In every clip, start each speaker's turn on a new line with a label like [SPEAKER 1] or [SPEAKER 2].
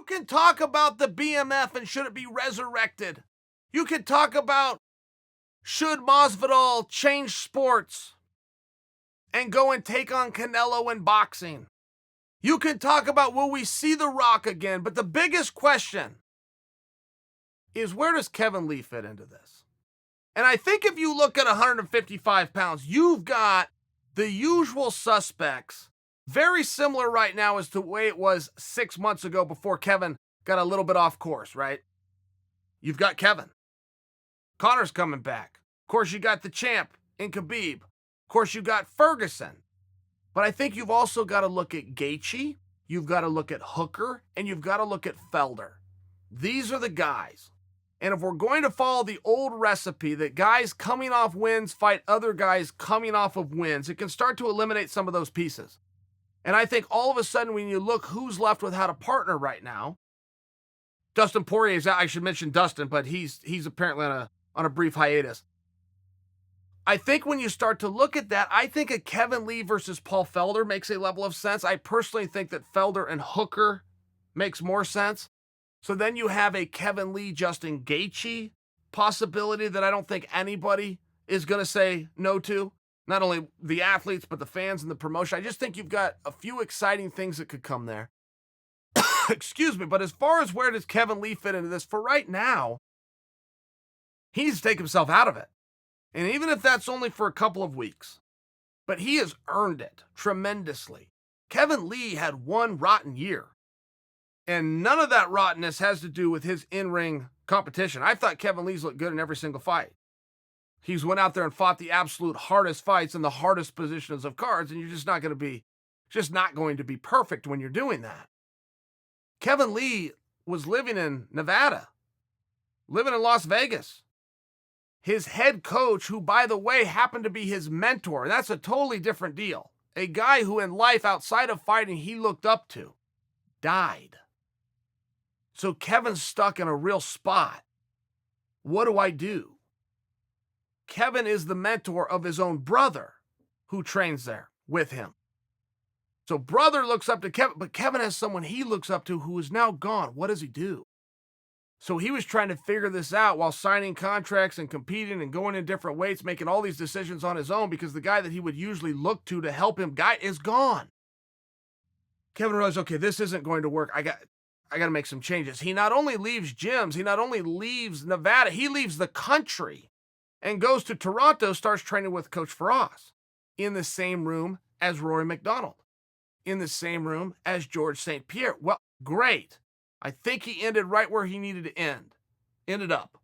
[SPEAKER 1] can talk about the BMF and should it be resurrected. You can talk about should Masvidal change sports and go and take on Canelo in boxing. You can talk about will we see The Rock again, but the biggest question is where does Kevin Lee fit into this? And I think if you look at 155 pounds, you've got the usual suspects, very similar right now as to the way it was 6 months ago before Kevin got a little bit off course, right? You've got Kevin. Connor's coming back. Of course, you got the champ in Khabib. Of course, you got Ferguson. But I think you've also got to look at Gaethje, you've got to look at Hooker, and you've got to look at Felder. These are the guys. And if we're going to follow the old recipe that guys coming off wins fight other guys coming off of wins, it can start to eliminate some of those pieces. And I think all of a sudden when you look who's left without a partner right now, Dustin Poirier is out. I should mention Dustin, but he's apparently on a brief hiatus. I think when you start to look at that, I think a Kevin Lee versus Paul Felder makes a level of sense. I personally think that Felder and Hooker makes more sense. So then you have a Kevin Lee, Justin Gaethje possibility that I don't think anybody is going to say no to. Not only the athletes, but the fans and the promotion. I just think you've got a few exciting things that could come there. Excuse me, but as far as where does Kevin Lee fit into this, for right now, he needs to take himself out of it. And even if that's only for a couple of weeks, but he has earned it tremendously. Kevin Lee had one rotten year, and none of that rottenness has to do with his in-ring competition. I thought Kevin Lee's looked good in every single fight. He's went out there and fought the absolute hardest fights in the hardest positions of cards, and you're just not going to be perfect when you're doing that. Kevin Lee was living in Nevada, living in Las Vegas. His head coach, who, by the way, happened to be his mentor, that's a totally different deal. A guy who in life outside of fighting he looked up to, died. So Kevin's stuck in a real spot. What do I do? Kevin is the mentor of his own brother who trains there with him. So brother looks up to Kevin, but Kevin has someone he looks up to who is now gone. What does he do? So he was trying to figure this out while signing contracts and competing and going in different weights, making all these decisions on his own because the guy that he would usually look to help him guide is gone. Kevin realized, okay, this isn't going to work. I got to make some changes. He not only leaves gyms, he not only leaves Nevada, he leaves the country and goes to Toronto, starts training with Coach Ferraz in the same room as Rory McDonald, in the same room as George St. Pierre. Well, great. I think he ended right where he needed to ended up.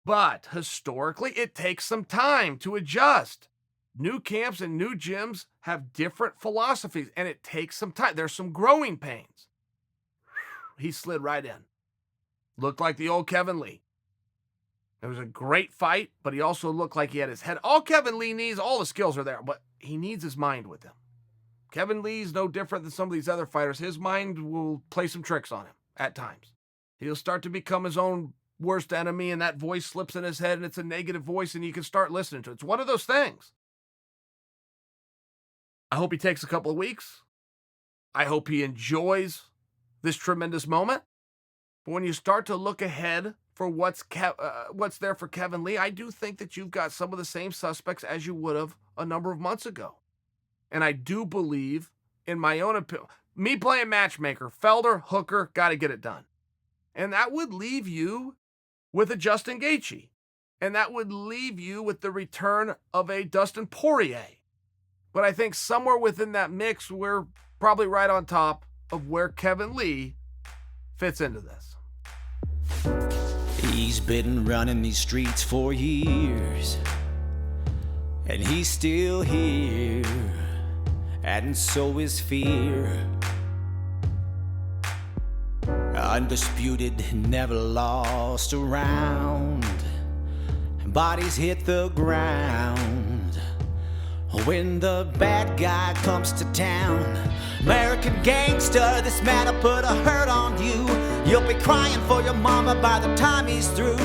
[SPEAKER 1] But historically, it takes some time to adjust. New camps and new gyms have different philosophies, and it takes some time. There's some growing pains. He slid right in. Looked like the old Kevin Lee. It was a great fight, but he also looked like he had his head. All Kevin Lee needs, all the skills are there, but he needs his mind with him. Kevin Lee's no different than some of these other fighters. His mind will play some tricks on him at times. He'll start to become his own worst enemy, and that voice slips in his head, and it's a negative voice, and you can start listening to it. It's one of those things. I hope he takes a couple of weeks. I hope he enjoys this tremendous moment. But when you start to look ahead for what's there for Kevin Lee, I do think that you've got some of the same suspects as you would have a number of months ago. And I do believe, in my own opinion, me playing matchmaker, Felder, Hooker, got to get it done. And that would leave you with a Justin Gaethje. And that would leave you with the return of a Dustin Poirier. But I think somewhere within that mix, we're probably right on top of where Kevin Lee fits into this.
[SPEAKER 2] He's been running these streets for years, and he's still here. And so is fear. Undisputed, never lost a round. Bodies hit the ground when the bad guy comes to town. American gangster, this man'll put a hurt on you. You'll be crying for your mama by the time he's through.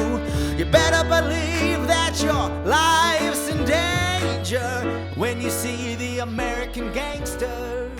[SPEAKER 2] You better believe that your life's in danger when you see the American gangster.